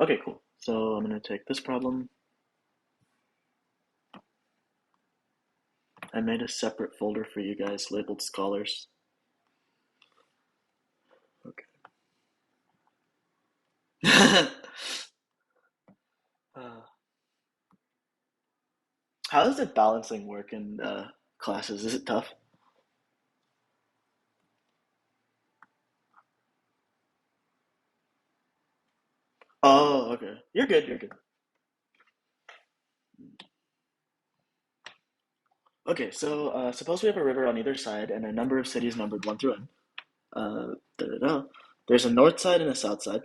Okay, cool. So I'm gonna take this problem. I made a separate folder for you guys labeled scholars. Okay. uh, how does the balancing work in classes? Is it tough? Oh, okay. You're good, you're good. Okay, so suppose we have a river on either side and a number of cities numbered 1 through n. Da-da-da. There's a north side and a south side.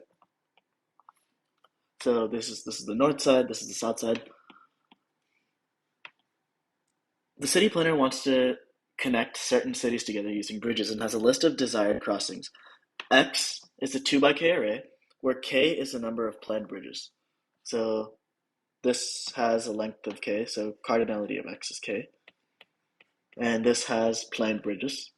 So this is the north side, this is the south side. The city planner wants to connect certain cities together using bridges and has a list of desired crossings. X is a 2 by k array, where k is the number of planned bridges. So this has a length of k, so cardinality of x is k. And this has planned bridges.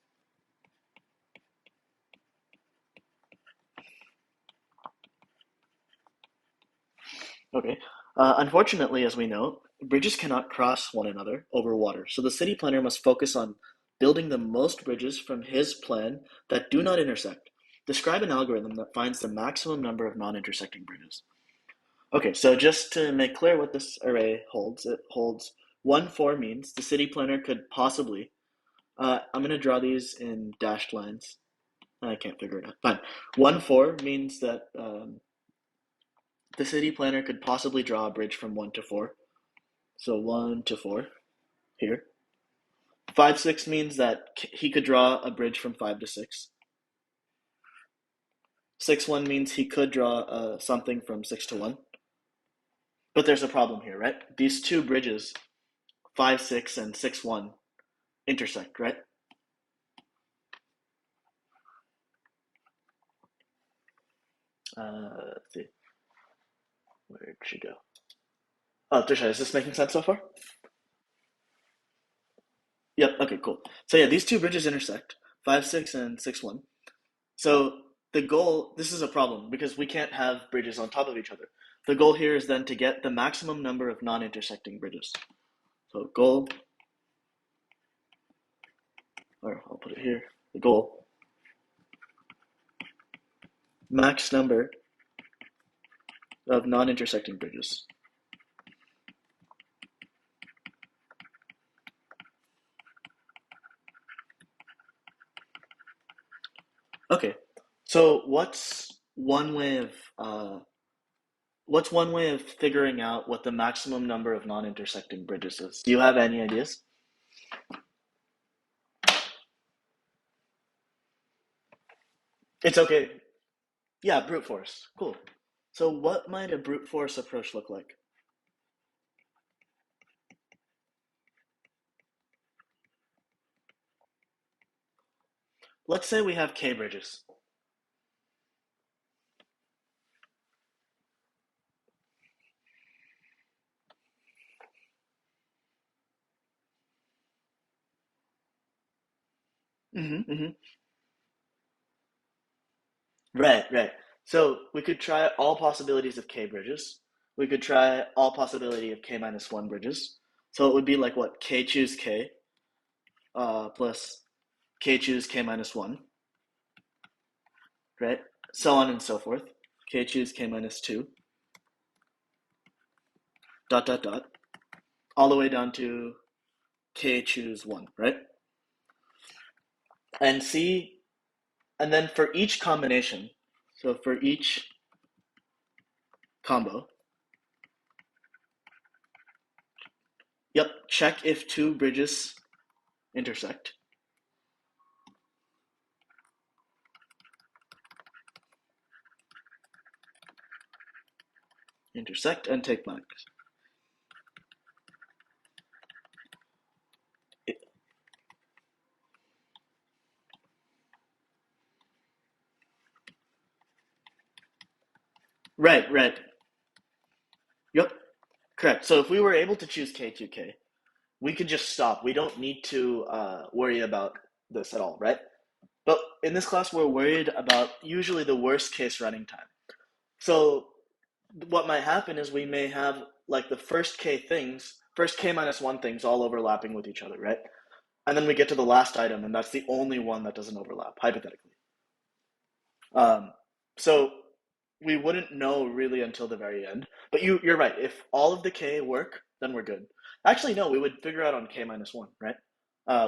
Okay. Unfortunately, as we know, bridges cannot cross one another over water. So the city planner must focus on building the most bridges from his plan that do not intersect. Describe an algorithm that finds the maximum number of non-intersecting bridges. Okay, so just to make clear what this array holds, it holds 1, 4 means the city planner could possibly, I'm going to draw these in dashed lines. I can't figure it out. Fine. 1, 4 means that the city planner could possibly draw a bridge from 1 to 4. So 1 to 4 here. 5, 6 means that he could draw a bridge from 5 to 6. 6, 1 means he could draw something from 6 to 1. But there's a problem here, right? These two bridges, 5, 6, and 6, 1, intersect, right? Let's see. Where did she go? Oh, Trisha, is this making sense so far? Yep, okay, cool. So yeah, these two bridges intersect, 5, 6, and 6, 1. So the goal, this is a problem because we can't have bridges on top of each other. The goal here is then to get the maximum number of non-intersecting bridges. So goal, or I'll put it here, the goal, max number of non-intersecting bridges. Okay, so what's one way of figuring out what the maximum number of non-intersecting bridges is? Do you have any ideas? It's okay. Yeah, brute force. Cool. So what might a brute force approach look like? Let's say we have K bridges. Mm-hmm. Right, right. So we could try all possibilities of K bridges. We could try all possibility of K minus one bridges. So it would be like what? K choose K plus K choose K minus one, right? So on and so forth. K choose K minus two, dot, dot, dot, all the way down to K choose one, right? And see, and then for each combination, so for each combo, yep, check if two bridges intersect. Intersect and take max. Right, right. Yep, correct. So if we were able to choose K2K, we could just stop. We don't need to worry about this at all, right? But in this class, we're worried about usually the worst case running time. So what might happen is we may have like the first k minus one things all overlapping with each other, right? And then we get to the last item, and that's the only one that doesn't overlap, hypothetically. Um, so we wouldn't know really until the very end. But you're right. If all of the k work, then we're good. Actually, no, we would figure out on k minus one, right?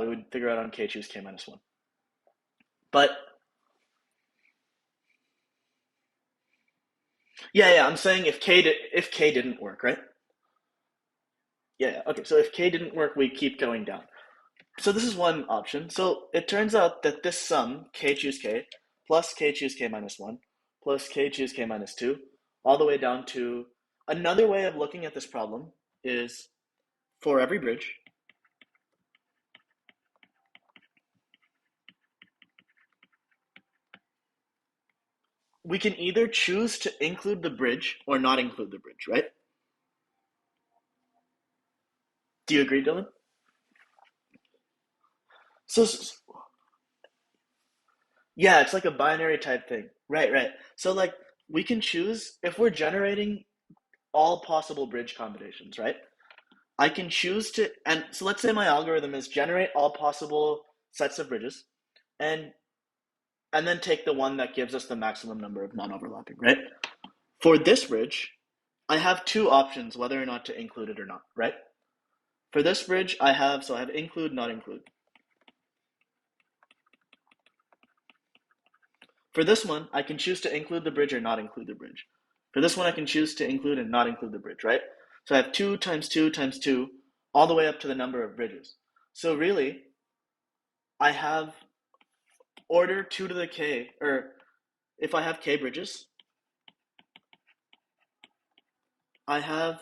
We would figure out on k choose k minus one. But yeah, I'm saying if k didn't work, right? Yeah. Okay. So if k didn't work, we keep going down. So this is one option. So it turns out that this sum, k choose k, plus k choose k minus 1, plus k choose k minus 2, all the way down to another way of looking at this problem is for every bridge, we can either choose to include the bridge or not include the bridge, right? Do you agree, Dylan? So, yeah, it's like a binary type thing. Right. So, like, we can choose if we're generating all possible bridge combinations, right? I can choose to, and so let's say my algorithm is generate all possible sets of bridges, and and then take the one that gives us the maximum number of non-overlapping, right? For this bridge, I have two options whether or not to include it or not, right? For this bridge, I have include, not include. For this one, I can choose to include the bridge or not include the bridge. For this one, I can choose to include and not include the bridge, right? So I have 2 times 2 times 2, all the way up to the number of bridges. So really, I have order 2 to the k, or if I have k bridges, I have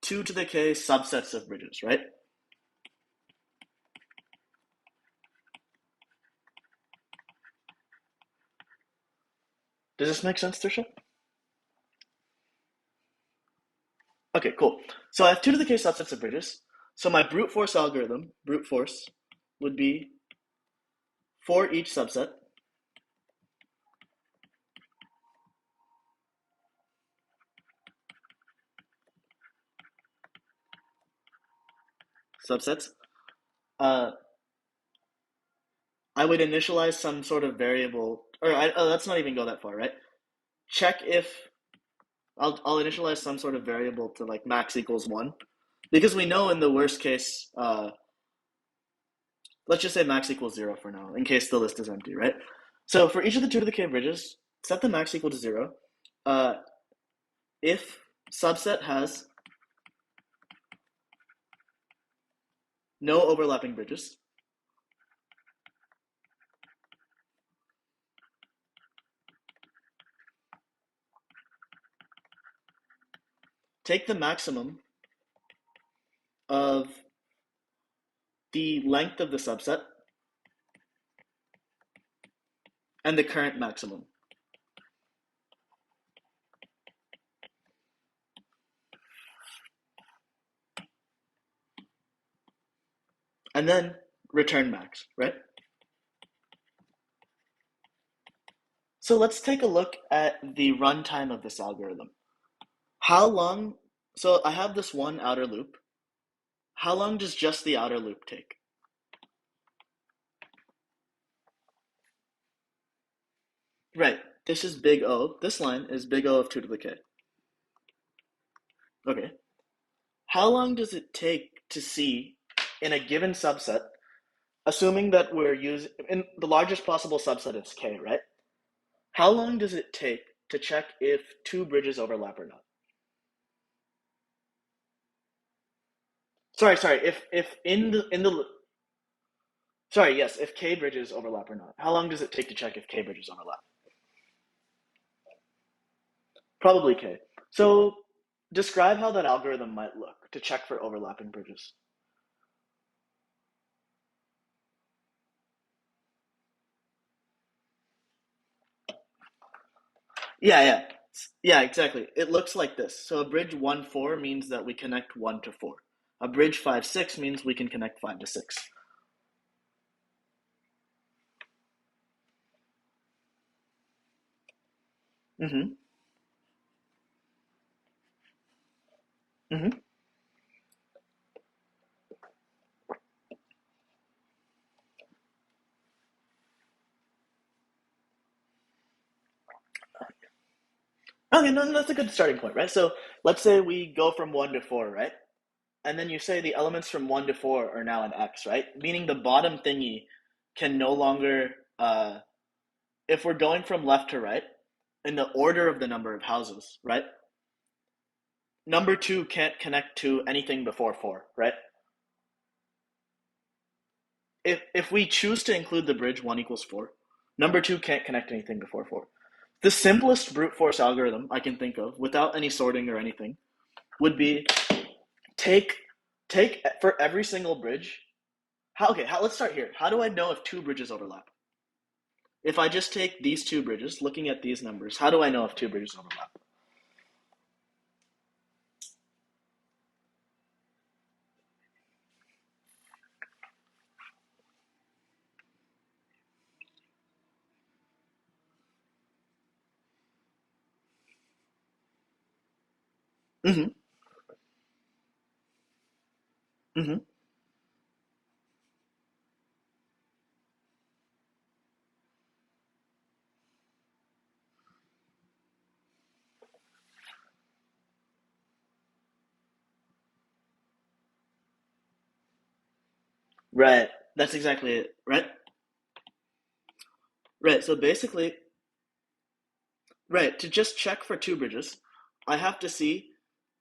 2 to the k subsets of bridges, right? Does this make sense, Trisha? Okay, cool. So I have 2 to the k subsets of bridges. So my brute force algorithm, brute force, would be for each subsets, uh, I would initialize some sort of variable, or let's not even go that far, right? Check if I'll initialize some sort of variable to like max equals 1, because we know in the worst case, let's just say max equals 0 for now, in case the list is empty, right? So for each of the 2 to the k bridges, set the max equal to 0. Uh, if subset has no overlapping bridges, take the maximum of the length of the subset and the current maximum. And then return max, right? So let's take a look at the runtime of this algorithm. How long, so I have this one outer loop. How long does just the outer loop take? Right, this is big O. This line is big O of 2 to the k. Okay. How long does it take to see in a given subset, assuming that we're using, in the largest possible subset is k, right? How long does it take to check if two bridges overlap or not? Sorry. If in the sorry, yes, if k bridges overlap or not. How long does it take to check if k bridges overlap? Probably k. So describe how that algorithm might look to check for overlapping bridges. Yeah. Yeah, exactly. It looks like this. So a bridge 1 4 means that we connect 1 to 4. A bridge 5 6 means we can connect 5 to 6. Mm-hmm. Hmm. Okay, no, that's a good starting point, right? So let's say we go from 1 to 4, right? And then you say the elements from 1 to 4 are now an X, right? Meaning the bottom thingy can no longer, if we're going from left to right, in the order of the number of houses, right? Number 2 can't connect to anything before 4, right? If we choose to include the bridge 1 equals 4, number 2 can't connect anything before 4. The simplest brute force algorithm I can think of, without any sorting or anything, would be take take for every single bridge. Let's start here. How do I know if two bridges overlap? If I just take these two bridges, looking at these numbers, how do I know if two bridges overlap? Mm-hmm. Mm-hmm. Right. That's exactly it. Right. Right. So basically, right, to just check for two bridges, I have to see,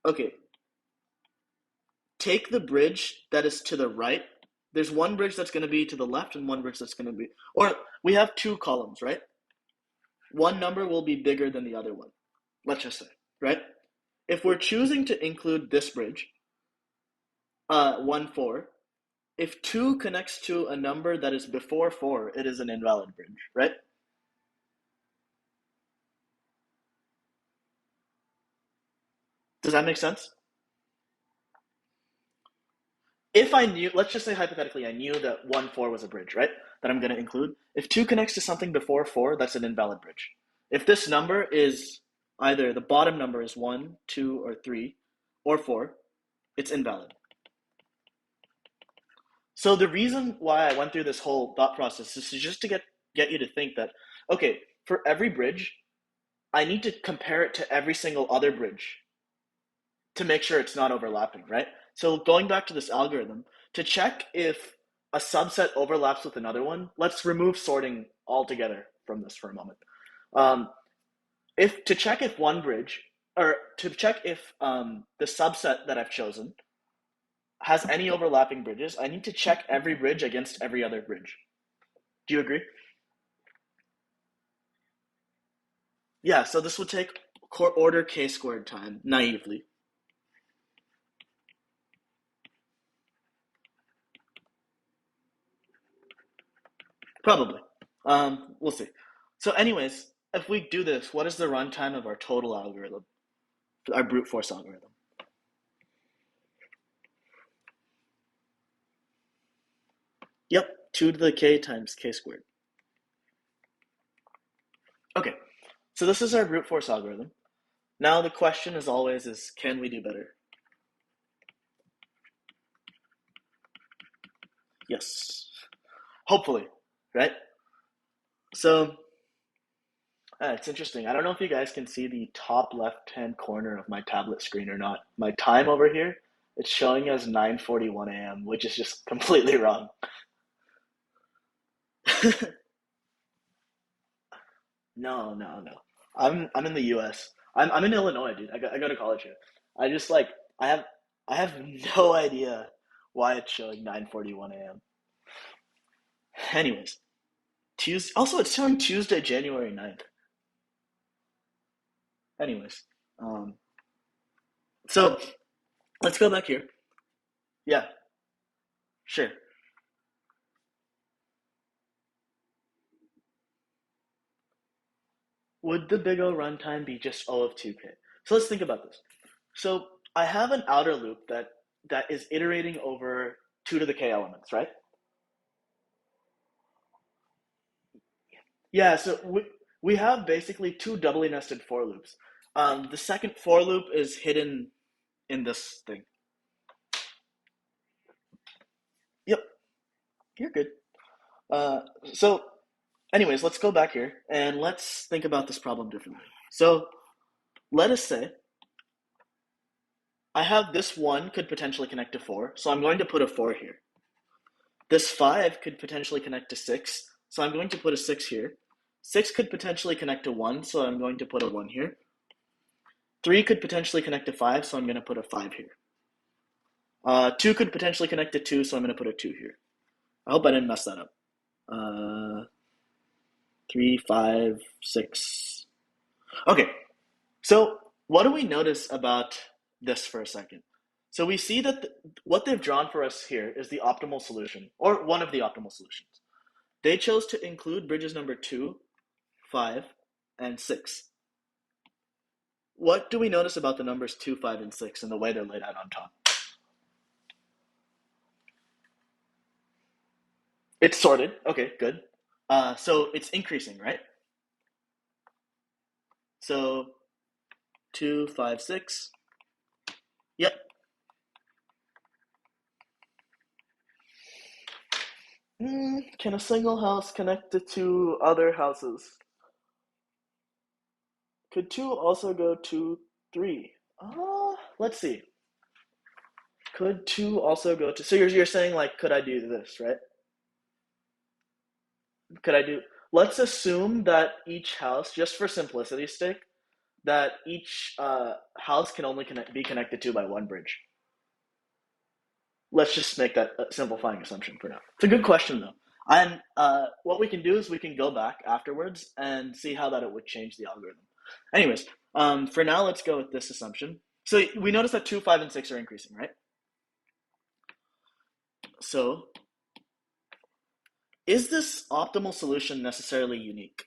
okay, take the bridge that is to the right. There's one bridge that's going to be to the left and one bridge that's going to be, or we have two columns, right? One number will be bigger than the other one, let's just say, right? If we're choosing to include this bridge, 1, 4, if 2 connects to a number that is before 4, it is an invalid bridge, right? Does that make sense? If I knew, let's just say hypothetically, I knew that 1, 4 was a bridge, right? That I'm going to include. If 2 connects to something before 4, that's an invalid bridge. If this number is either the bottom number is 1, 2, or 3, or 4, it's invalid. So the reason why I went through this whole thought process is just to get you to think that, okay, for every bridge, I need to compare it to every single other bridge to make sure it's not overlapping, right? So going back to this algorithm, to check if a subset overlaps with another one, let's remove sorting altogether from this for a moment. Um, if to check if one bridge, or to check if the subset that I've chosen has any overlapping bridges, I need to check every bridge against every other bridge. Do you agree? Yeah, so this would take order k squared time, naively. Probably. We'll see. So, anyways, if we do this, what is the runtime of our total algorithm, our brute force algorithm? Yep, 2 to the k times k squared. Okay, so this is our brute force algorithm. Now the question is always is can we do better? Yes, hopefully, right? So it's interesting. I don't know if you guys can see the top left-hand corner of my tablet screen or not. My time over here, it's showing as 9:41 a.m., which is just completely wrong. No, no, no. I'm in the U.S. I'm in Illinois, dude. I go to college here. I just like I have I have no idea why it's showing 9:41 a.m. Anyways, Tuesday. Also, it's showing Tuesday, January 9th. Anyways, um, so let's go back here. Yeah, sure. Would the big O runtime be just O of 2k? So let's think about this. So I have an outer loop that is iterating over 2 to the k elements, right? Yeah, so we have basically two doubly nested for loops. The second for loop is hidden. in this thing. Yep, you're good. Uh, so, anyways, let's go back here and let's think about this problem differently. So, let us say I have this 1 could potentially connect to 4, so I'm going to put a 4 here. This 5 could potentially connect to 6, so I'm going to put a 6 here. 6 could potentially connect to 1, so I'm going to put a 1 here. 3 could potentially connect to 5, so I'm going to put a 5 here. 2 could potentially connect to 2, so I'm going to put a 2 here. I hope I didn't mess that up. 3, 5, 6. Okay, so what do we notice about this for a second? So we see that what they've drawn for us here is the optimal solution, or one of the optimal solutions. They chose to include bridges number 2, 5, and 6. What do we notice about the numbers 2, 5, and 6 and the way they're laid out on top? It's sorted. Okay, good. So it's increasing, right? So 2, 5, 6. Yep. Can a single house connect to 2 other houses? Could 2 also go to 3? Let's see. Could 2 also go to... So you're saying, like, could I do this, right? Could I do... Let's assume that each house, just for simplicity's sake, that each house can only be connected to by 1 bridge. Let's just make that a simplifying assumption for now. It's a good question, though. And what we can do is we can go back afterwards and see how that it would change the algorithm. Anyways, for now, let's go with this assumption. So we notice that 2, 5, and 6 are increasing, right? So is this optimal solution necessarily unique?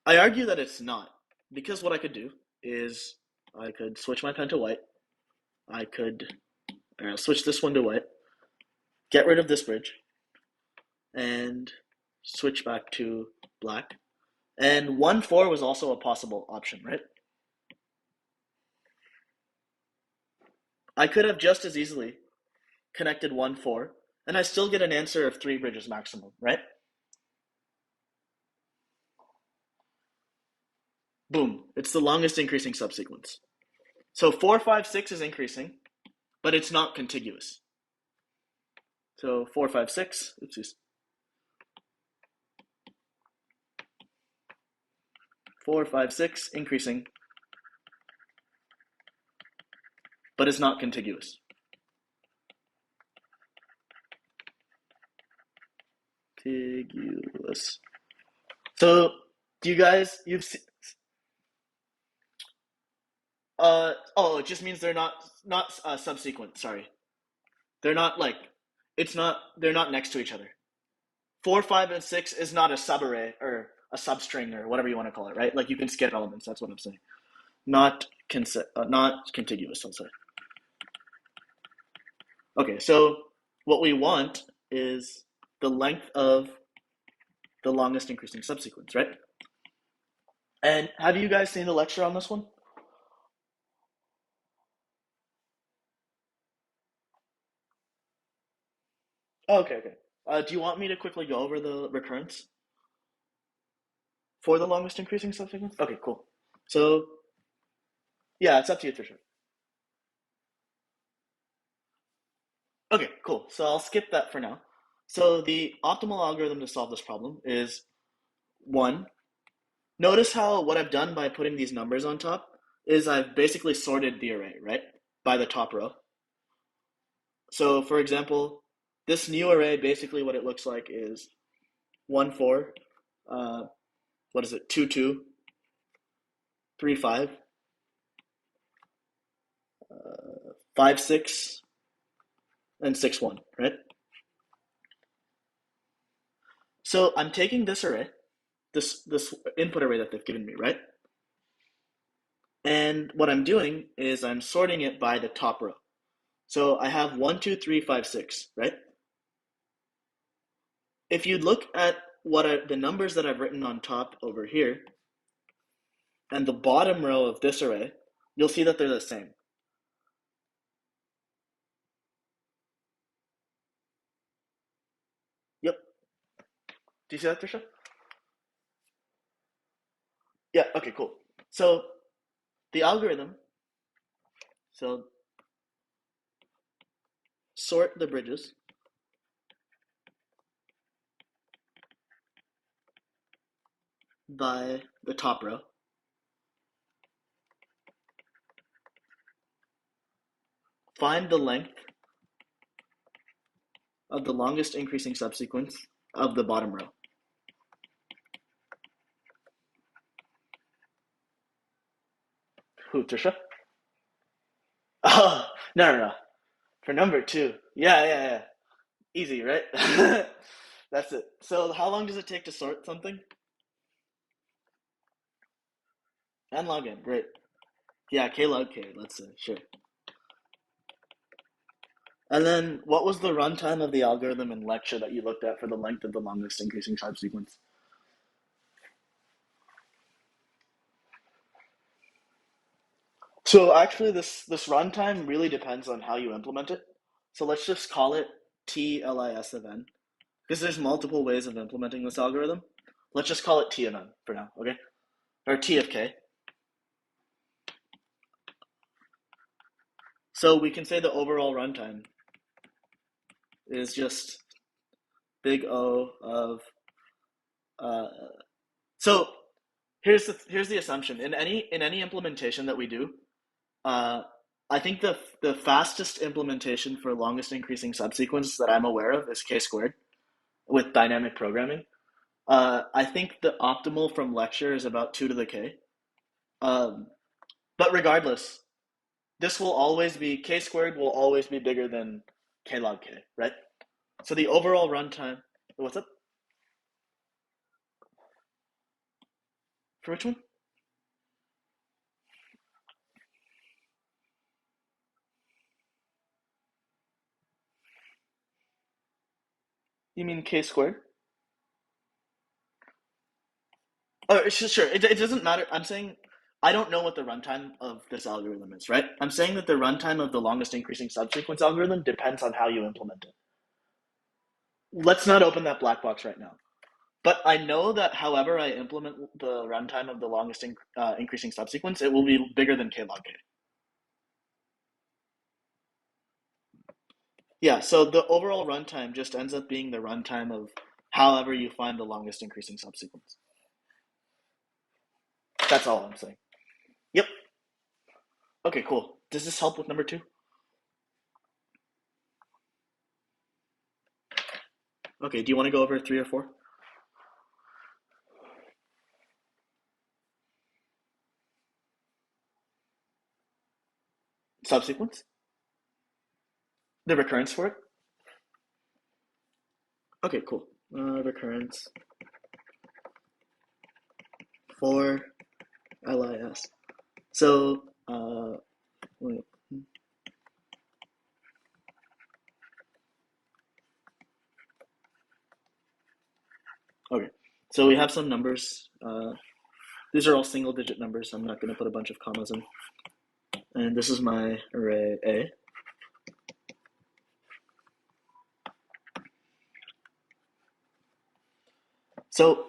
I argue that it's not, because what I could do is I could switch my pen to white. I could switch this one to white, get rid of this bridge, and switch back to black. And 1, 4 was also a possible option, right? I could have just as easily connected 1, 4, and I still get an answer of 3 bridges maximum, right? Boom, it's the longest increasing subsequence. So 4, 5, 6 is increasing, but it's not contiguous. So 4, 5, 6, oopsies. 4, 5, 6, increasing, but it's not contiguous. Contiguous. So, do you guys, you've seen, it just means they're not subsequent, sorry. They're not like, they're not next to each other. 4, 5, and 6 is not a subarray or a substring or whatever you want to call it, right? Like you can skip elements, that's what I'm saying. Not contiguous, I'll say. Okay, so what we want is the length of the longest increasing subsequence, right? And have you guys seen the lecture on this one? Oh, okay, okay. Do you want me to quickly go over the recurrence for the longest increasing subsequence? Okay, cool. So, yeah, it's up to you, Trisha. Okay, cool. So I'll skip that for now. So the optimal algorithm to solve this problem is 1. Notice how what I've done by putting these numbers on top is I've basically sorted the array, right? By the top row. So for example, this new array, basically what it looks like is 1, 4, what is it, 2, 2, 3, 5, 5, 6, and 6, 1, right? So I'm taking this array, this input array that they've given me, right? And what I'm doing is I'm sorting it by the top row. So I have 1, 2, 3, 5, 6, right? If you look at the numbers that I've written on top over here, and the bottom row of this array, you'll see that they're the same. Do you see that, Trisha? Yeah, okay, cool. So the algorithm, so sort the bridges by the top row, find the length of the longest increasing subsequence of the bottom row. Who, Trisha? Oh, no, no, no. For number two. Yeah, yeah, yeah. Easy, right? That's it. So how long does it take to sort something? And log n, great. Yeah, k log k, let's say, sure. And then what was the runtime of the algorithm in lecture that you looked at for the length of the longest increasing subsequence? So actually this runtime really depends on how you implement it. So let's just call it TLIS of n, because there's multiple ways of implementing this algorithm. Let's just call it T of n for now, okay? Or T of k. So we can say the overall runtime is just big O of uh, so here's the assumption in any implementation that we do. Uh, I think the fastest implementation for longest increasing subsequence that I'm aware of is k squared with dynamic programming. I think the optimal from lecture is about 2 to the k. Um, but regardless, this will always be k squared will always be bigger than k log k, right? So the overall runtime. What's up? For which one? You mean k squared? Oh, sure. It doesn't matter. I'm saying I don't know what the runtime of this algorithm is, right? I'm saying that the runtime of the longest increasing subsequence algorithm depends on how you implement it. Let's not open that black box right now. But I know that however I implement the runtime of the longest increasing subsequence, it will be bigger than k log k. Yeah, so the overall runtime just ends up being the runtime of however you find the longest increasing subsequence. That's all I'm saying. Yep. Okay, cool. Does this help with number two? Okay, do you want to go over three or four? Subsequence? The recurrence for it? Okay, cool. Recurrence for LIS. So, wait. Okay, so we have some numbers. These are all single digit numbers. I'm not going to put a bunch of commas in. And this is my array A. So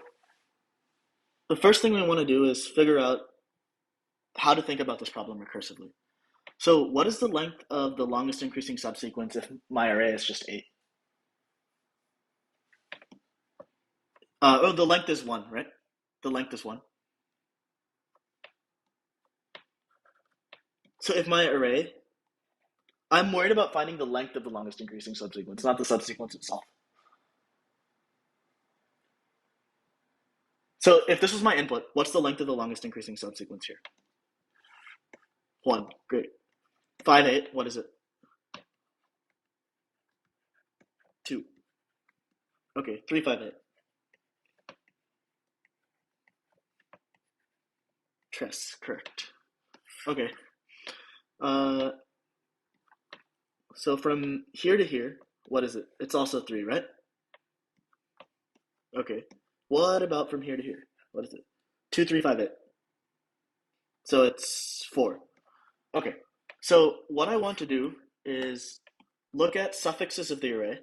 the first thing we want to do is figure out how to think about this problem recursively. So what is the length of the longest increasing subsequence if my array is just 8? The length is 1, right? The length is 1. So if my array, I'm worried about finding the length of the longest increasing subsequence, not the subsequence itself. So if this was my input, what's the length of the longest increasing subsequence here? 1. Great. 5, 8, what is it? 2. Okay, 3, 5, 8. Tress, correct. Okay. Uh, so from here to here, what is it? It's also 3, right? Okay. What about from here to here? What is it? 2, 3, 5, 8. So it's 4. Okay. So what I want to do is look at suffixes of the array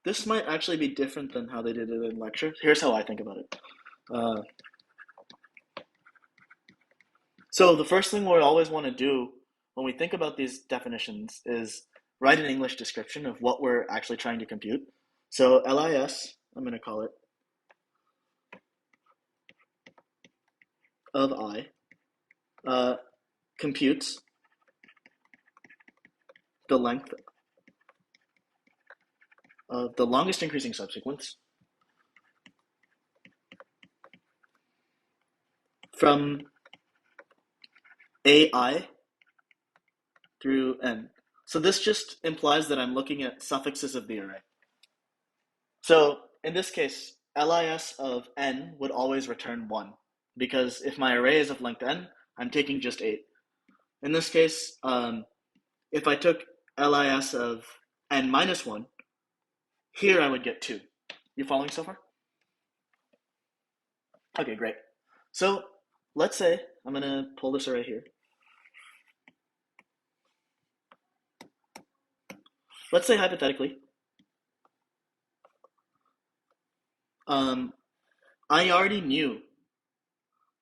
this might actually be different than how they did it in lecture. Here's how I think about it. Uh, so the first thing we always want to do when we think about these definitions is write an English description of what we're actually trying to compute. So LIS, I'm going to call it of I, uh, computes the length of the longest increasing subsequence from AI through N. So this just implies that I'm looking at suffixes of the array. So in this case, LIS of N would always return 1, because if my array is of length N, I'm taking just 8. In this case, if I took LIS of N minus 1, here I would get 2. You following so far? Okay, great. So let's say, I'm going to pull this array here. Let's say hypothetically, I already knew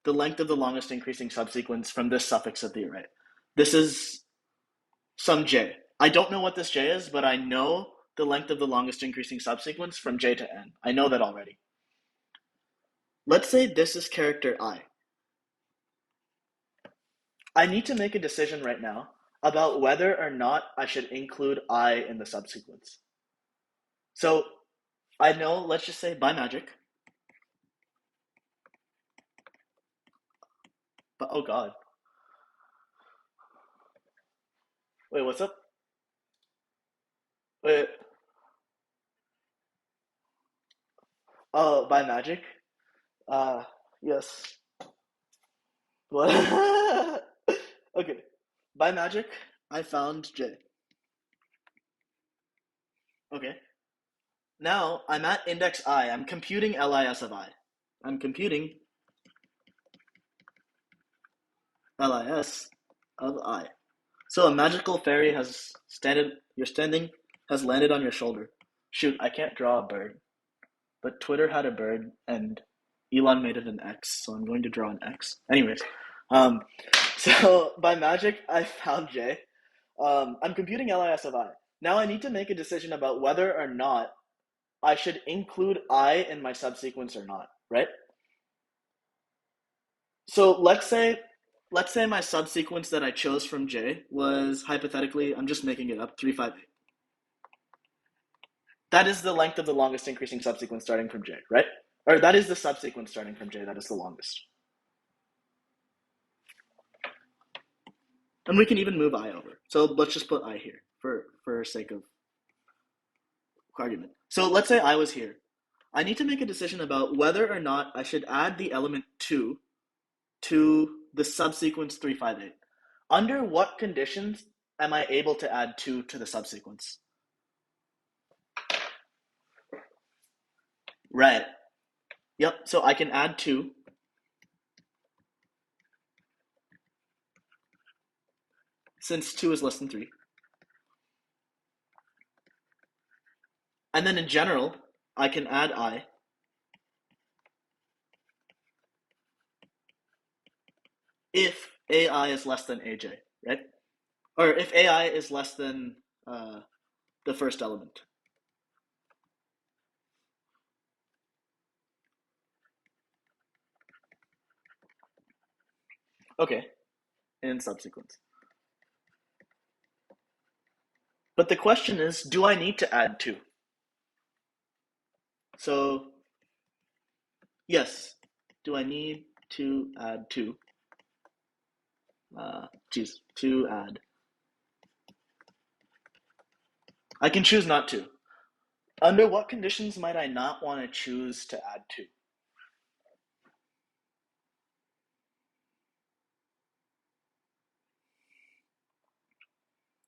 the length of the longest increasing subsequence from this suffix of the array. This is some j. I don't know what this j is, but I know the length of the longest increasing subsequence from j to n. I know that already. Let's say this is character I. I need to make a decision right now about whether or not I should include I in the subsequence. So I know, let's just say by magic, but oh god. Wait, what's up? Wait, oh, by magic? Uh, yes. What? Okay. By magic, I found J. Okay. Now I'm at index I. I'm computing LIS of I. I'm computing LIS of I. So a magical fairy has has landed on your shoulder. Shoot, I can't draw a bird. But Twitter had a bird and Elon made it an X, so I'm going to draw an X. Anyways, um, so by magic, I found J. I'm computing LIS of I. Now I need to make a decision about whether or not I should include I in my subsequence or not, right? So let's say my subsequence that I chose from J was hypothetically, I'm just making it up, 358. That is the length of the longest increasing subsequence starting from J, right? Or that is the subsequence starting from J that is the longest. And we can even move I over. So let's just put I here for sake of argument. So let's say I was here. I need to make a decision about whether or not I should add the element 2 to the subsequence 358. Under what conditions am I able to add 2 to the subsequence? Right. Yep, so I can add 2 since 2 is less than 3. And then in general, I can add I if AI is less than AJ, right? Or if AI is less than the first element. Okay, in subsequence. But the question is, do I need to add 2? So, yes, do I need to add 2? To add. I can choose not to. Under what conditions might I not want to choose to add 2?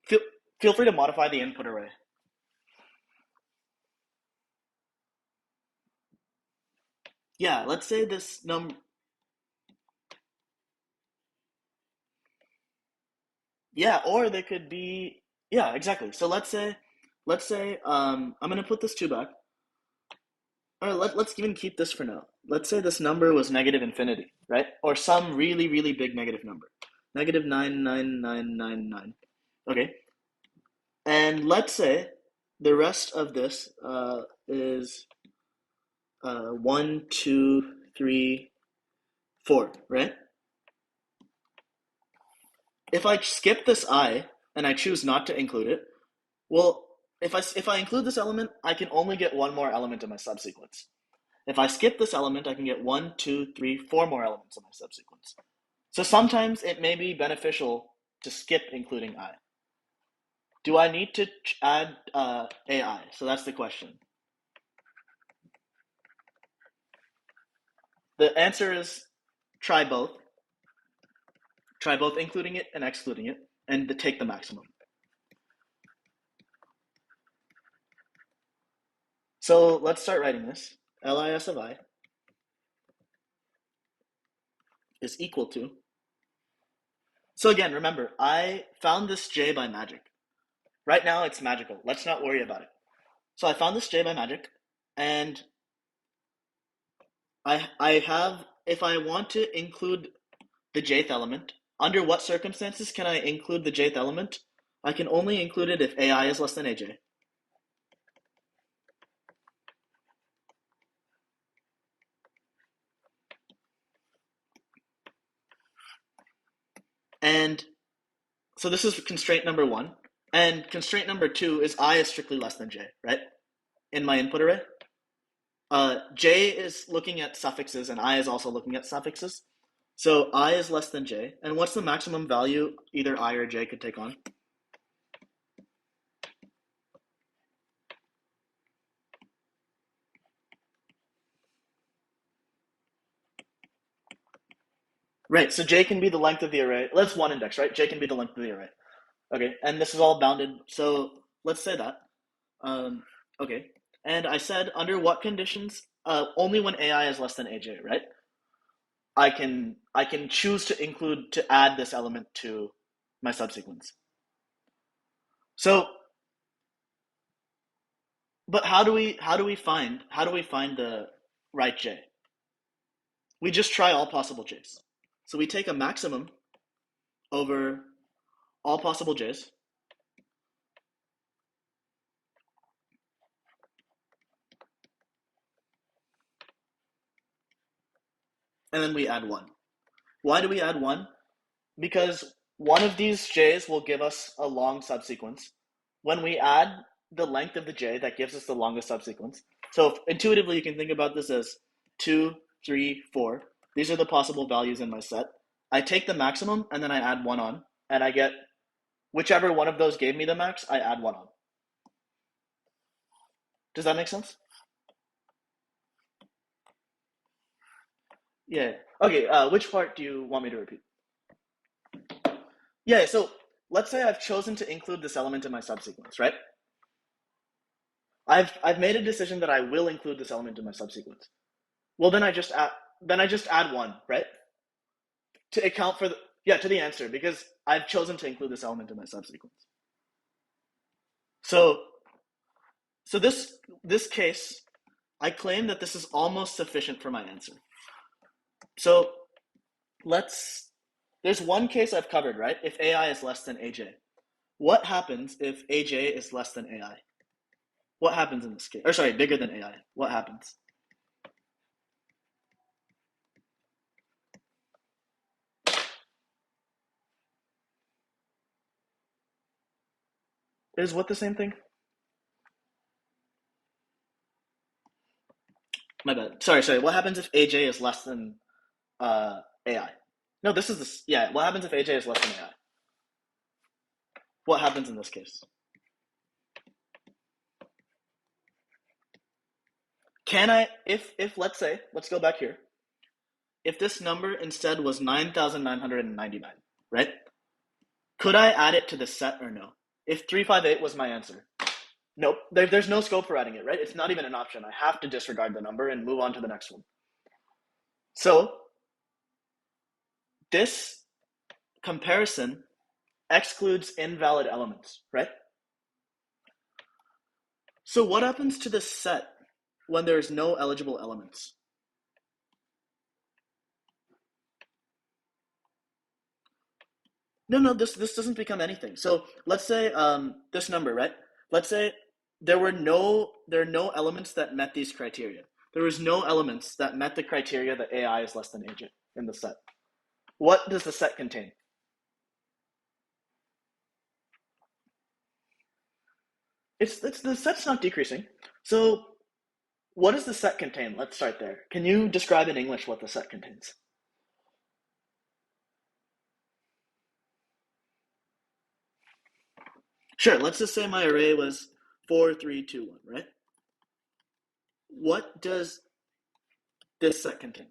Feel, feel free to modify the input array. Yeah, let's say this number. Yeah, or they could be. Yeah, exactly. So let's say let's say I'm gonna put this 2 back. All right, let's even keep this for now. Let's say this number was negative infinity, right? Or some really, really big negative number. Negative 99999. Okay. And let's say the rest of this is 1, 2, 3, 4, right? If I skip this I and I choose not to include it, well, if I include this element, I can only get one more element in my subsequence. If I skip this element, I can get 1, 2, 3, 4 more elements in my subsequence. So sometimes it may be beneficial to skip including I. Do I need to add AI? So that's the question. The answer is try both. Try both including it and excluding it, and take the maximum. So let's start writing this. LIS of I is equal to. So again, remember, I found this J by magic. Right now it's magical. Let's not worry about it. So I found this J by magic, and I have, if I want to include the jth element, under what circumstances can I include the jth element? I can only include it if AI is less than AJ. And so this is constraint number 1. And constraint number 2 is I is strictly less than J, right? In my input array. J is looking at suffixes and I is also looking at suffixes. So I is less than J. And what's the maximum value either I or J could take on? Right, so J can be the length of the array. Let's one index, right? J can be the length of the array. Okay, and this is all bounded. So let's say that. Um, okay, and I said under what conditions? Only when AI is less than AJ, right? I can choose to include to add this element to my subsequence. So, but how do we find the right J? We just try all possible J's. So we take a maximum over all possible J's, and then we add 1. Why do we add 1? Because one of these J's will give us a long subsequence. When we add the length of the J, that gives us the longest subsequence. So intuitively, you can think about this as 2, 3, 4. These are the possible values in my set. I take the maximum and then I add 1 on, and I get whichever one of those gave me the max, I add 1 on. Does that make sense? Yeah. Okay, which part do you want me to repeat? Yeah, so let's say I've chosen to include this element in my subsequence, right? I've made a decision that I will include this element in my subsequence. Well, then I just add 1, right? To account for to the answer, because I've chosen to include this element in my subsequence. So this case, I claim that this is almost sufficient for my answer. So there's one case I've covered, right? If AI is less than AJ. What happens if AJ is less than AI? What happens in this case? Or sorry, bigger than AI. What happens? Is what the same thing? My bad. Sorry. What happens if AJ is less than AI? No, this is this. Yeah. What happens if AJ is less than AI? What happens in this case? Can I, if let's go back here. If this number instead was 9,999, right? Could I add it to the set or no? If 358 was my answer, nope. There's no scope for adding it, right? It's not even an option. I have to disregard the number and move on to the next one. So this comparison excludes invalid elements, right? So what happens to the set when there's no eligible elements? No, no, this doesn't become anything. So let's say this number, right? Let's say there are no elements that met these criteria. There was no elements that met the criteria that AI is less than agent in the set. What does the set contain? It's the set's not decreasing. So what does the set contain? Let's start there. Can you describe in English what the set contains? Sure, let's just say my array was 4, 3, 2, 1, right? What does this set contain?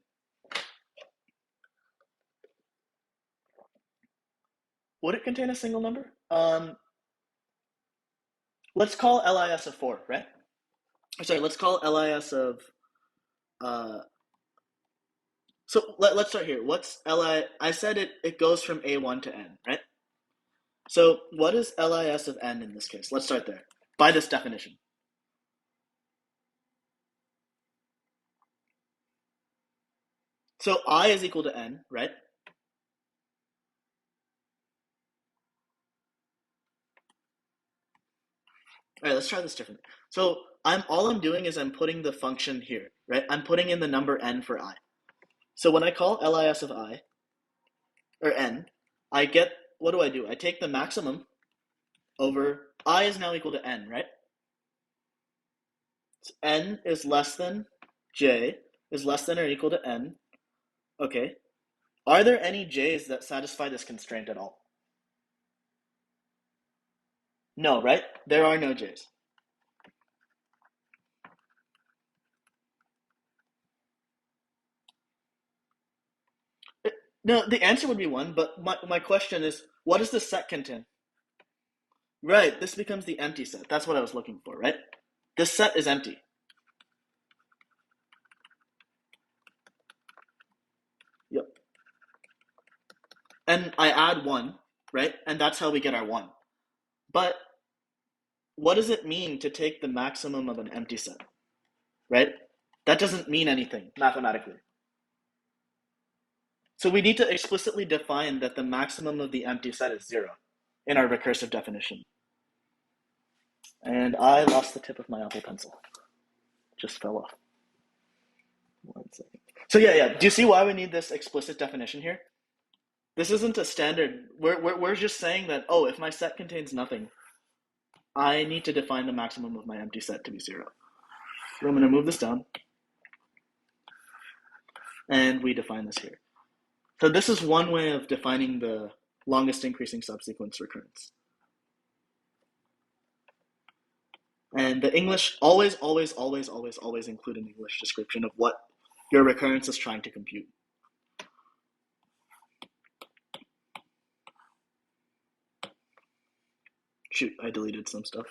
Would it contain a single number? Let's call LIS of 4, right? Sorry, let's call LIS of uh so let's start here. What's LI? I said it goes from A1 to N, right? So what is LIS of N in this case? Let's start there. By this definition. So I is equal to N, right? All right, let's try this differently. So I'm doing is I'm putting the function here, right? I'm putting in the number N for I. So when I call LIS of I or N, I get, what do? I take the maximum over I is now equal to N, right? So N is less than J is less than or equal to N. Okay. Are there any J's that satisfy this constraint at all? No, right? There are no J's. No, the answer would be one, but my question is, what does the set contain? Right, this becomes the empty set. That's what I was looking for, right? This set is empty. Yep. And I add one, right? And that's how we get our one. But what does it mean to take the maximum of an empty set, right? That doesn't mean anything mathematically. So we need to explicitly define that the maximum of the empty set is zero in our recursive definition. And I lost the tip of my Apple Pencil. Just fell off. 1 second. So yeah. Do you see why we need this explicit definition here? This isn't a standard. We're just saying that, oh, if my set contains nothing, I need to define the maximum of my empty set to be zero. So I'm going to move this down. And we define this here. So this is one way of defining the longest increasing subsequence recurrence. And the English, always include an English description of what your recurrence is trying to compute. Shoot, I deleted some stuff.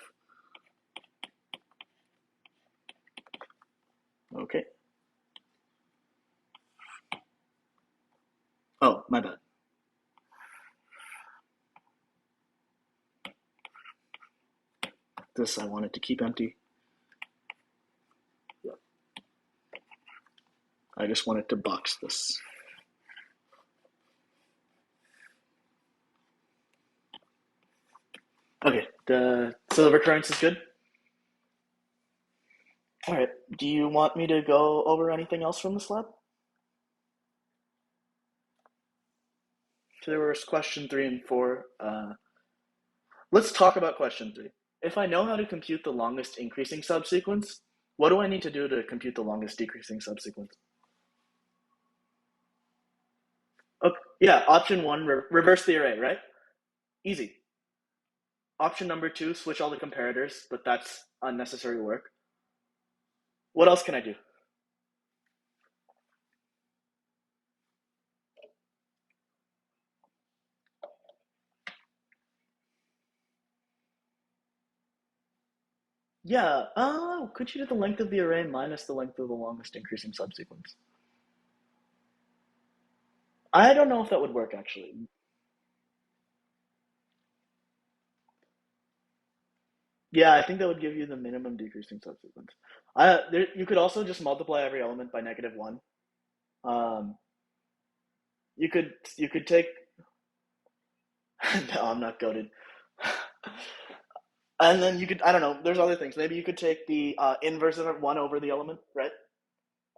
Okay. Oh, my bad. This I wanted to keep empty. Yeah. I just wanted to box this. Okay, so the recurrence is good? All right, do you want me to go over anything else from this lab? So there was question 3 and 4. Let's talk about question 3. If I know how to compute the longest increasing subsequence, what do I need to do to compute the longest decreasing subsequence? Okay, yeah, option 1, reverse the array, right? Easy. Option number 2, switch all the comparators, but that's unnecessary work. What else can I do? Yeah, could you do the length of the array minus the length of the longest increasing subsequence? I don't know if that would work, actually. Yeah, I think that would give you the minimum decreasing subsequence. You could also just multiply every element by -1. Um, you could take. No, I'm not goaded. And then you could, I don't know. There's other things. Maybe you could take the inverse of 1 over the element, right?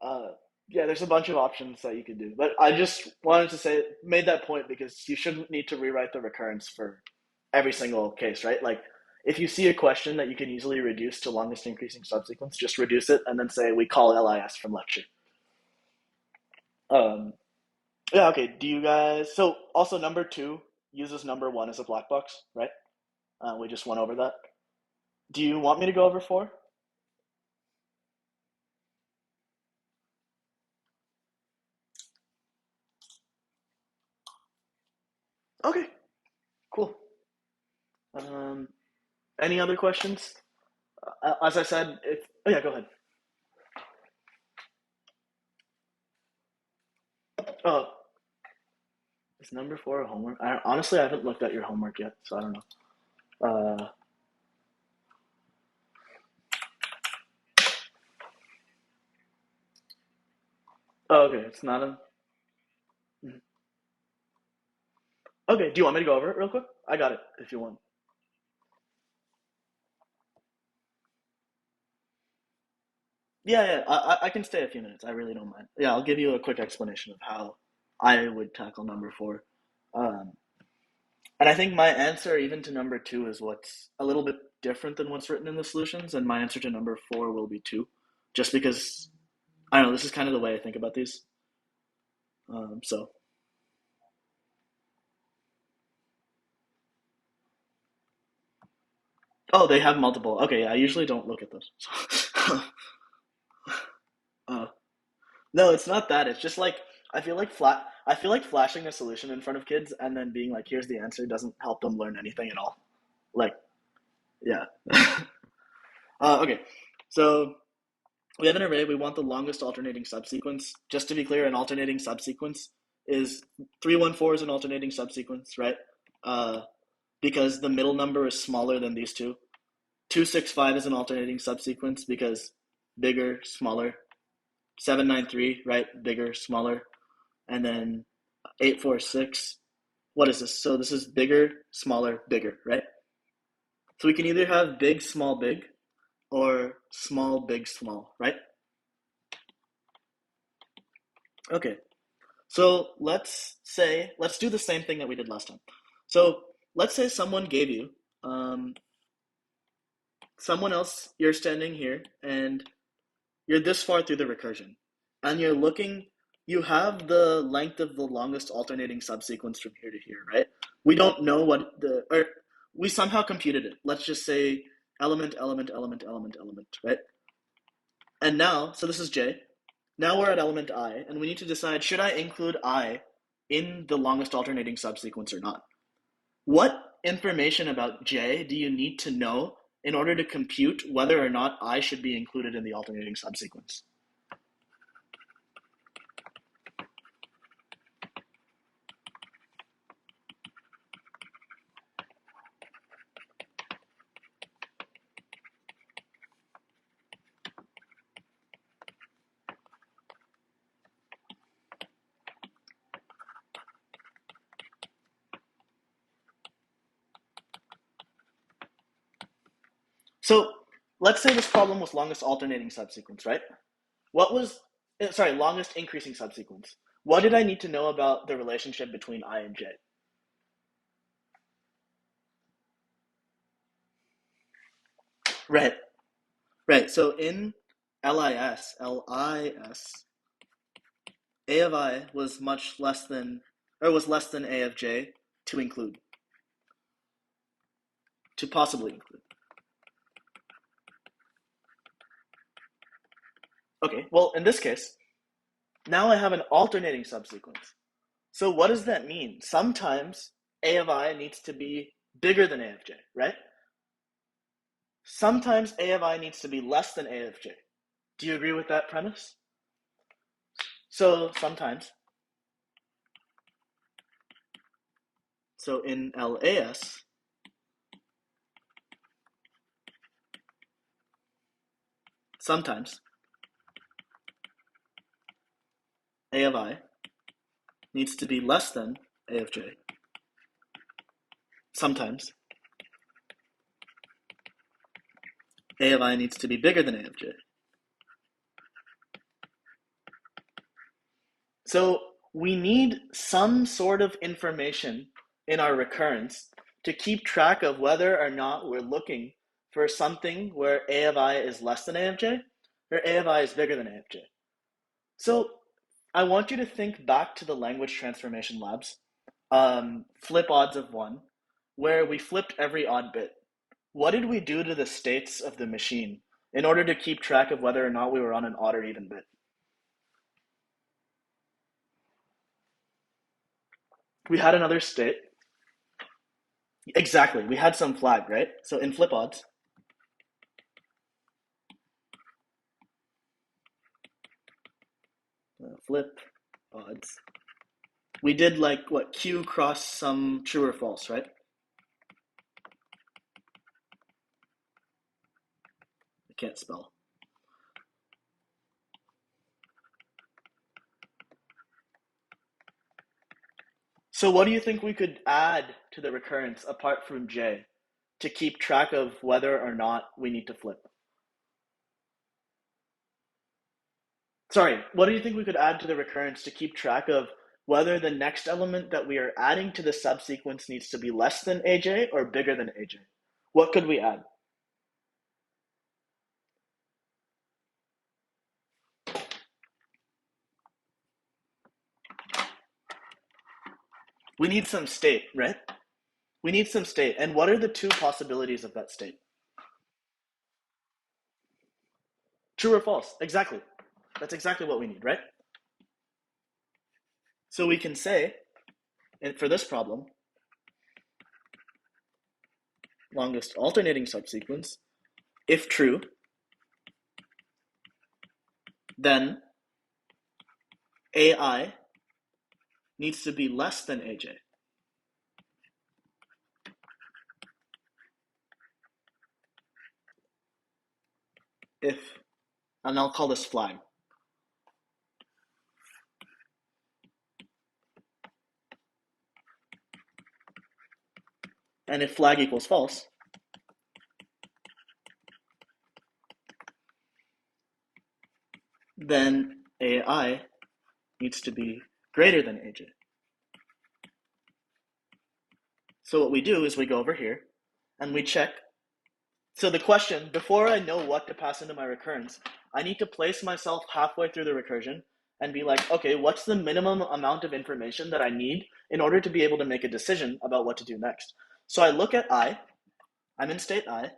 Uh, yeah, there's a bunch of options that you could do. But I just wanted to say, made that point because you shouldn't need to rewrite the recurrence for every single case, right? Like, if you see a question that you can easily reduce to longest increasing subsequence, just reduce it and then say, we call LIS from lecture. Um, yeah, okay. Do you guys, so also number 2 uses number 1 as a black box, right? We just went over that. Do you want me to go over 4? Okay, cool. Um, any other questions? As I said, oh yeah, go ahead. Oh, is number 4 a homework? Honestly, I haven't looked at your homework yet, so I don't know. Uh, oh, okay, it's not a. Okay, do you want me to go over it real quick? I got it if you want. Yeah, yeah, I can stay a few minutes. I really don't mind. Yeah, I'll give you a quick explanation of how I would tackle number 4. Um, and I think my answer, even to number 2, is what's a little bit different than what's written in the solutions, and my answer to number 4 will be 2, just because I don't know. This is kind of the way I think about these. So, oh, they have multiple. Okay, yeah, I usually don't look at those. uh, no, it's not that. It's just like I feel like flashing a solution in front of kids and then being like, "Here's the answer," doesn't help them learn anything at all. Like, yeah. Okay, so we have an array. We want the longest alternating subsequence. Just to be clear, an alternating subsequence is 314 is an alternating subsequence, right? Uh, because the middle number is smaller than these two. 265 is an alternating subsequence because bigger, smaller. 793, right? Bigger, smaller. And then 846. What is this? So this is bigger, smaller, bigger, right? So we can either have big, small, big, or small, big, small, right? Okay. So let's do the same thing that we did last time. So let's say someone gave you, um, someone else, you're standing here, and you're this far through the recursion, and you're looking. You have the length of the longest alternating subsequence from here to here, right? We don't know what or we somehow computed it. Let's just say element, element, element, element, element, right? And now, so this is J. Now we're at element I, and we need to decide, should I include I in the longest alternating subsequence or not? What information about J do you need to know in order to compute whether or not I should be included in the alternating subsequence? So let's say this problem was longest alternating subsequence, right? What was, sorry, longest increasing subsequence. What did I need to know about the relationship between I and J? Right, right. So in LIS, A of I was much less than, or was less than A of J to include, to possibly include. Okay, well, in this case, now I have an alternating subsequence. So what does that mean? Sometimes A of I needs to be bigger than A of J, right? Sometimes A of I needs to be less than A of J. Do you agree with that premise? So sometimes, so in LAS, Sometimes A of I needs to be less than A of j. Sometimes A of I needs to be bigger than A of j. So we need some sort of information in our recurrence to keep track of whether or not we're looking for something where A of I is less than A of j or A of I is bigger than A of j. So I want you to think back to the language transformation labs, flip odds of 1, where we flipped every odd bit. What did we do to the states of the machine in order to keep track of whether or not we were on an odd or even bit? We had another state. Exactly. We had some flag, right? So in flip odds, flip odds, we did like what, Q cross some true or false, right? I can't spell. So what do you think we could add to the recurrence apart from J to keep track of whether or not we need to flip? Sorry, what do you think we could add to the recurrence to keep track of whether the next element that we are adding to the subsequence needs to be less than AJ or bigger than AJ? What could we add? We need some state, right? We need some state. And what are the two possibilities of that state? True or false? Exactly. That's exactly what we need, right? So we can say, and for this problem, longest alternating subsequence, if true, then AI needs to be less than AJ. If, and I'll call this flag. And if flag equals false, then AI needs to be greater than AJ. So what we do is we go over here and we check. So the question, before I know what to pass into my recurrence, I need to place myself halfway through the recursion and be like, okay, what's the minimum amount of information that I need in order to be able to make a decision about what to do next? So I look at I, I'm in state I,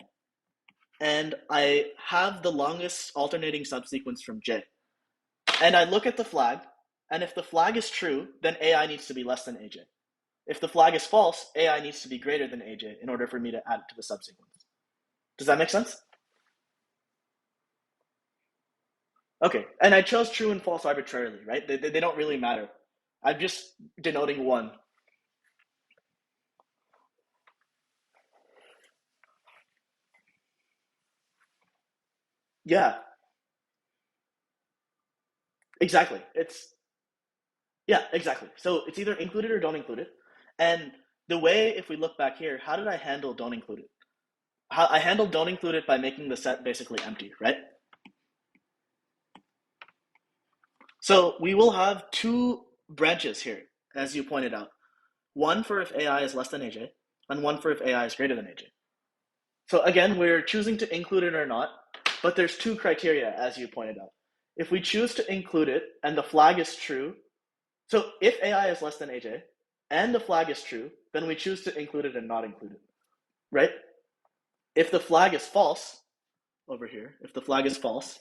and I have the longest alternating subsequence from J. And I look at the flag, and if the flag is true, then AI needs to be less than AJ. If the flag is false, AI needs to be greater than AJ in order for me to add it to the subsequence. Does that make sense? Okay, and I chose true and false arbitrarily, right? They don't really matter. I'm just denoting one. Yeah, exactly. Yeah, exactly. So it's either include it or don't include it. And the way, if we look back here, how did I handle don't include it? I handled don't include it by making the set basically empty, right? So we will have two branches here, as you pointed out. One for if AI is less than AJ, and one for if AI is greater than AJ. So again, we're choosing to include it or not, but there's two criteria, as you pointed out. If we choose to include it and the flag is true, so if AI is less than AJ and the flag is true, then we choose to include it and not include it, right? If the flag is false, over here, if the flag is false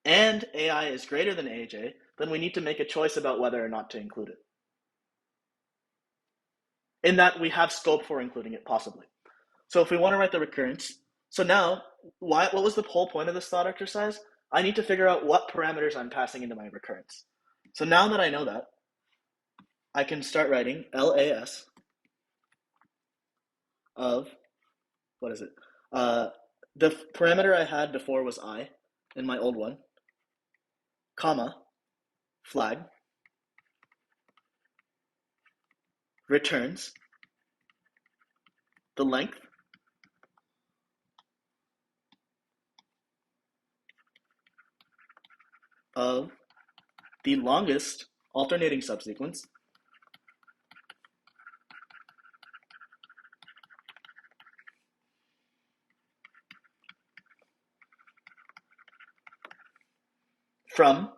and AI is greater than AJ, then we need to make a choice about whether or not to include it. In that we have scope for including it, possibly. So if we want to write the recurrence, so now, what was the whole point of this thought exercise? I need to figure out what parameters I'm passing into my recurrence. So now that I know that, I can start writing LAS of, what is it? The parameter I had before was I. in my old one, comma, flag, returns the length of the longest alternating subsequence from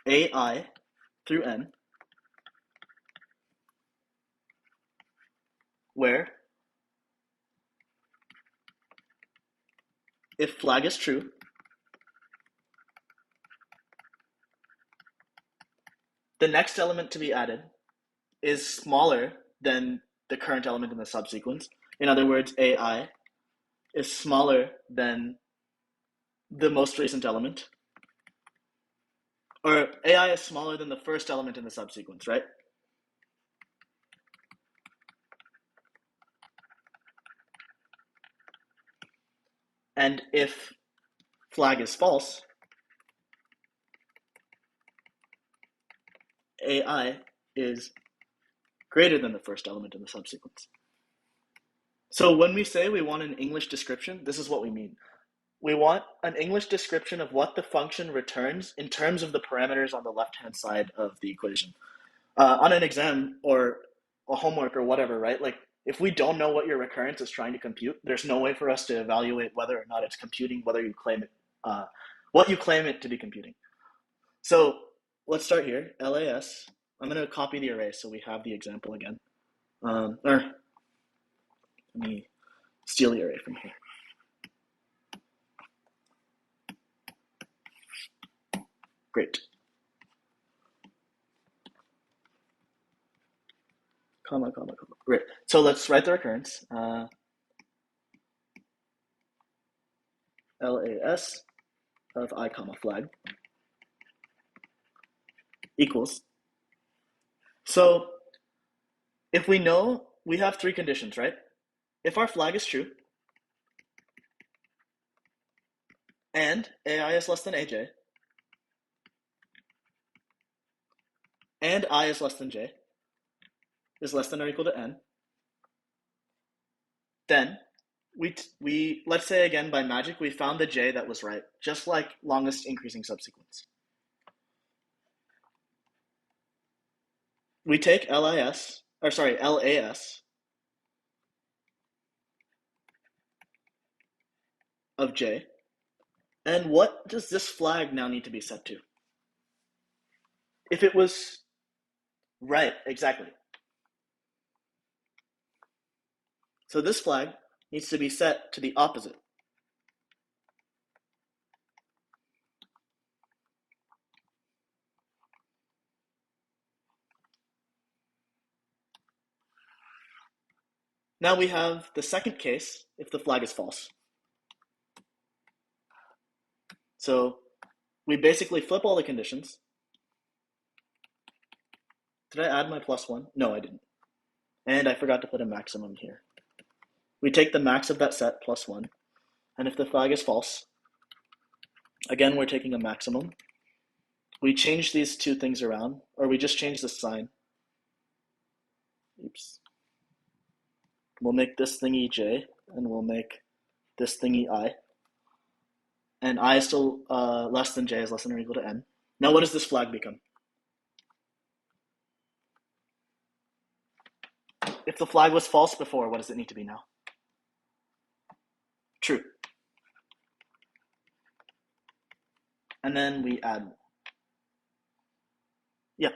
AI through N, where if flag is true, the next element to be added is smaller than the current element in the subsequence. In other words, AI is smaller than the most recent element, or AI is smaller than the first element in the subsequence, right? And if flag is false, AI is greater than the first element in the subsequence. So when we say we want an English description, this is what we mean. We want an English description of what the function returns in terms of the parameters on the left-hand side of the equation. On an exam or a homework or whatever, right? Like if we don't know what your recurrence is trying to compute, there's no way for us to evaluate whether or not it's computing, whether you claim it, what you claim it to be computing. So let's start here. LAS. I'm going to copy the array so we have the example again. Or let me steal the array from here. Great. Comma, comma, comma. Great. So let's write the recurrence. LAS of I comma flag equals. So if we know, we have three conditions, right? If our flag is true, and AI is less than AJ, and I is less than J, is less than or equal to N, then we let's say again by magic we found the J that was right, just like longest increasing subsequence. We take LAS of J, and what does this flag now need to be set to? If it was right, exactly. So this flag needs to be set to the opposite. Now we have the second case if the flag is false. So we basically flip all the conditions. Did I add my plus one? No, I didn't. And I forgot to put a maximum here. We take the max of that set plus one. And if the flag is false, again, we're taking a maximum. We change these two things around, or we just change the sign. Oops. We'll make this thingy J, and we'll make this thingy I. And I is still less than J is less than or equal to N. Now what does this flag become? If the flag was false before, what does it need to be now? True. And then we add, yeah.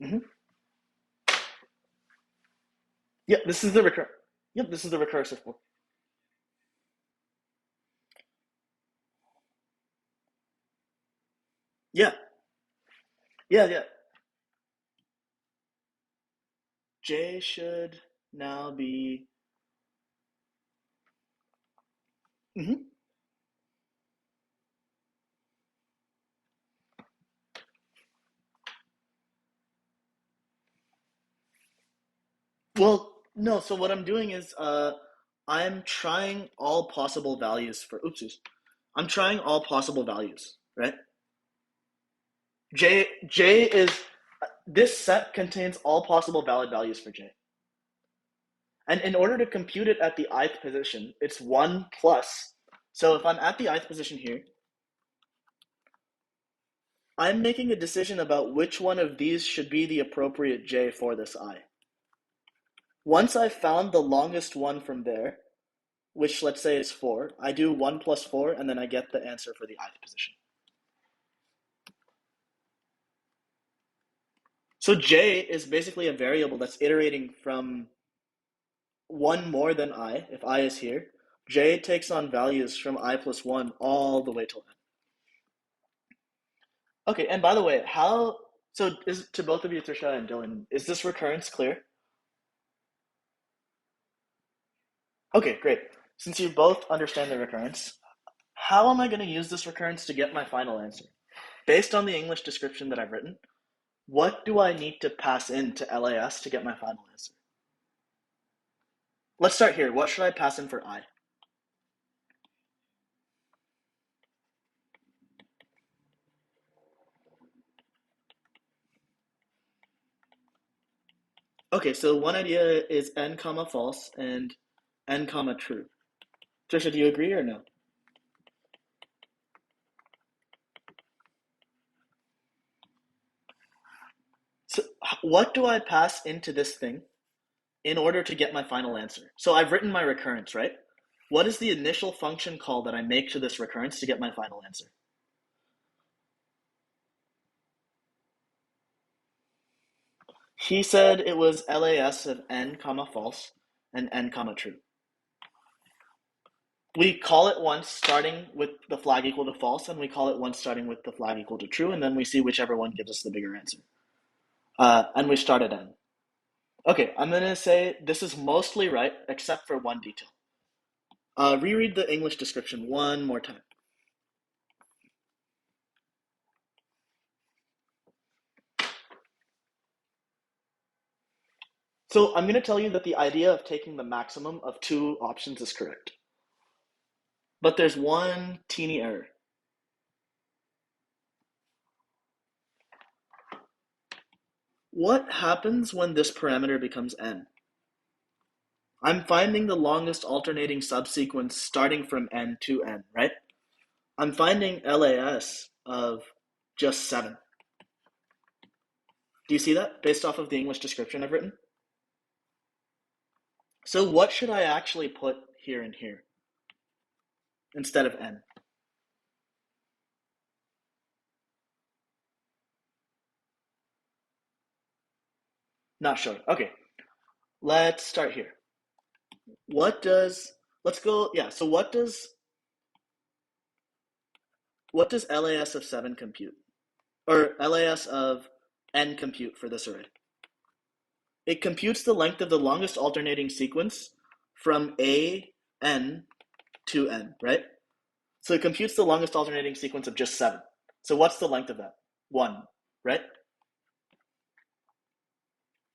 Mm-hmm. Yep, this is the recursive one. Yeah, yeah. J should now be. Mm-hmm. Well, no. So what I'm doing is I'm trying all possible values for, oopsies. I'm trying all possible values, right? J is, this set contains all possible valid values for J. And in order to compute it at the ith position, it's 1 plus. So if I'm at the ith position here, I'm making a decision about which one of these should be the appropriate J for this I. Once I've found the longest one from there, which let's say is 4, I do 1 plus 4, and then I get the answer for the ith position. So J is basically a variable that's iterating from 1 more than I, if I is here. J takes on values from I plus 1 all the way till n. Okay, and by the way, so is to both of you, Trisha and Dylan, is this recurrence clear? Okay, great. Since you both understand the recurrence, how am I going to use this recurrence to get my final answer? Based on the English description that I've written, what do I need to pass in to LAS to get my final answer? Let's start here. What should I pass in for I? Okay, so one idea is n comma false and n comma true. Trisha, do you agree or no? So what do I pass into this thing in order to get my final answer? So I've written my recurrence, right? What is the initial function call that I make to this recurrence to get my final answer? He said it was LAS of n comma false and n comma true. We call it once starting with the flag equal to false, and we call it once starting with the flag equal to true, and then we see whichever one gives us the bigger answer. And we start at n. Okay, I'm going to say this is mostly right, except for one detail. Reread the English description one more time. So I'm going to tell you that the idea of taking the maximum of two options is correct. But there's one teeny error. What happens when this parameter becomes n? I'm finding the longest alternating subsequence starting from n to n, right? I'm finding LAS of just 7. Do you see that based off of the English description I've written? So what should I actually put here and here instead of n? Not sure. Okay, let's start here. Let's go, yeah, so what does LAS of 7 compute? Or LAS of n compute for this array? It computes the length of the longest alternating sequence from n to n, right? So it computes the longest alternating sequence of just 7. So what's the length of that? 1, right?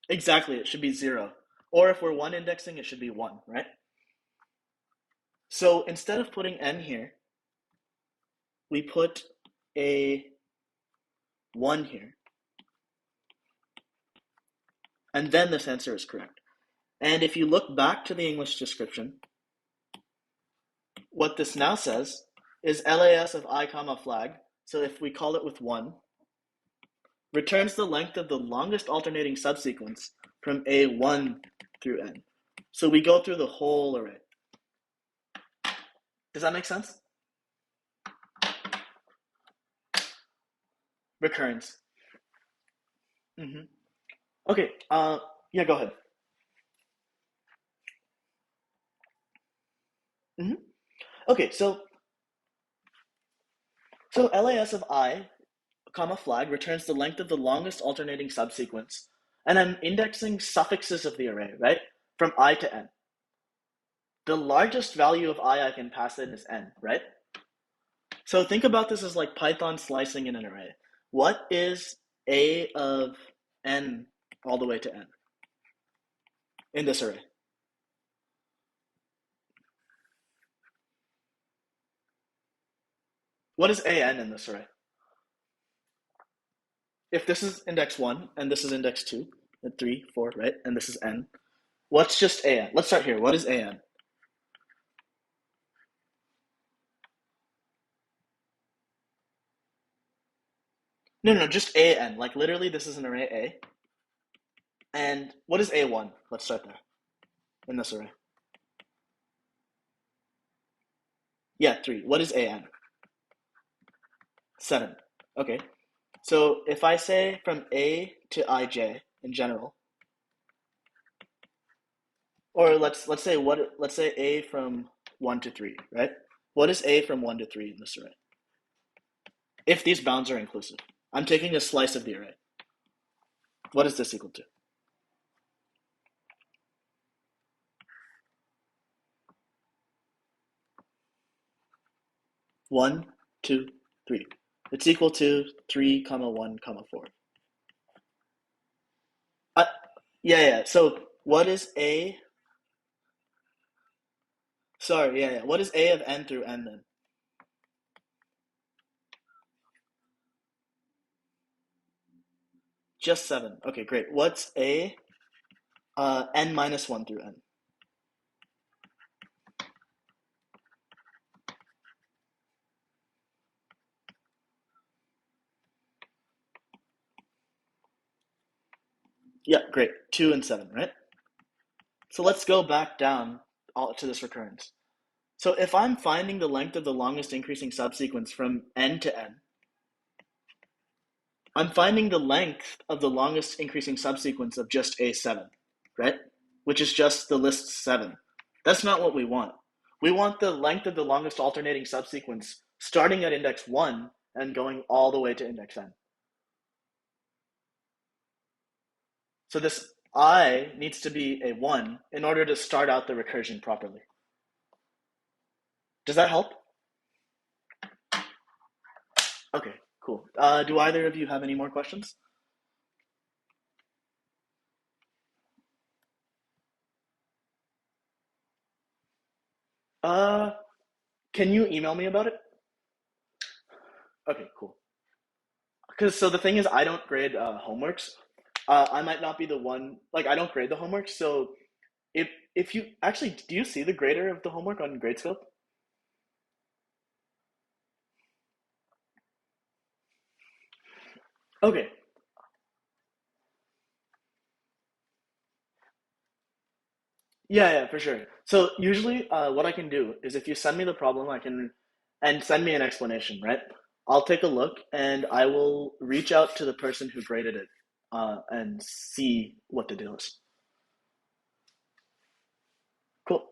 Exactly, it should be 0. Or if we're 1 indexing, it should be 1, right? So instead of putting n here, we put a 1 here. And then this answer is correct. And if you look back to the English description, what this now says is LAS of I comma flag. So if we call it with 1, returns the length of the longest alternating subsequence from A1 through n. So we go through the whole array. Does that make sense? Recurrence. Mm-hmm. Okay, yeah, go ahead. Mm-hmm. Okay, so LAS of I, comma flag, returns the length of the longest alternating subsequence, and I'm indexing suffixes of the array, right? From I to n. The largest value of I can pass in is n, right? So think about this as like Python slicing in an array. What is A of n all the way to n in this array? What is AN in this array? If this is index 1 and this is index 2, and 3, 4, right? And this is N, what's just AN? Let's start here. What is AN? No, no, just AN. Like literally, this is an array A. And what is A1? Let's start there in this array. Yeah, 3. What is AN? 7. Okay. So if I say from A to IJ in general, or let's say A from 1 to 3, right? What is A from 1 to 3 in this array? If these bounds are inclusive. I'm taking a slice of the array. What is this equal to? 1, 2, 3. It's equal to 3, comma 1, comma 4. Uh, yeah. So what is A? Sorry, yeah. What is A of N through N then? Just 7. Okay, great. What's A? N minus 1 through N. Yeah, great. 2 and 7, right? So let's go back down to this recurrence. So if I'm finding the length of the longest increasing subsequence from N to N, I'm finding the length of the longest increasing subsequence of just A7, right? Which is just the list 7. That's not what we want. We want the length of the longest alternating subsequence starting at index 1 and going all the way to index n. So this I needs to be a 1 in order to start out the recursion properly. Does that help? Okay, cool. Do either of you have any more questions? Uh, can you email me about it? Okay, cool. Because so the thing is, I don't grade homeworks. I might not be the one. Like, I don't grade the homework. So if you actually do you see the grader of the homework on Gradescope? Okay. Yeah, for sure. So usually, what I can do is if you send me the problem, I can and send me an explanation, right? I'll take a look and I will reach out to the person who graded it and see what the deal is. Cool.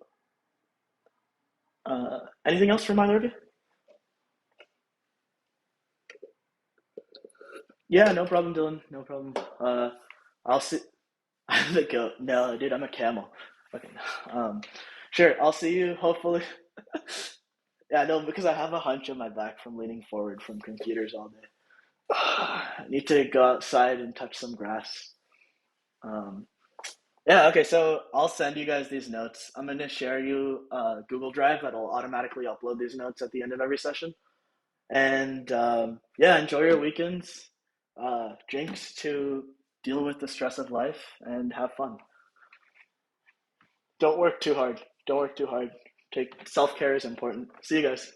Anything else from either of you? Yeah, no problem, Dylan. No problem. I'll see. I'm the goat. No, dude, I'm a camel. Okay. Um, sure. I'll see you. Hopefully. Yeah, no, because I have a hunch on my back from leaning forward from computers all day. I need to go outside and touch some grass. Um, yeah, okay, so I'll send you guys these notes. I'm gonna share you a Google Drive that'll automatically upload these notes at the end of every session. And yeah, enjoy your weekends. Drinks to deal with the stress of life and have fun. Don't work too hard. Don't work too hard. Take self care is important. See you guys.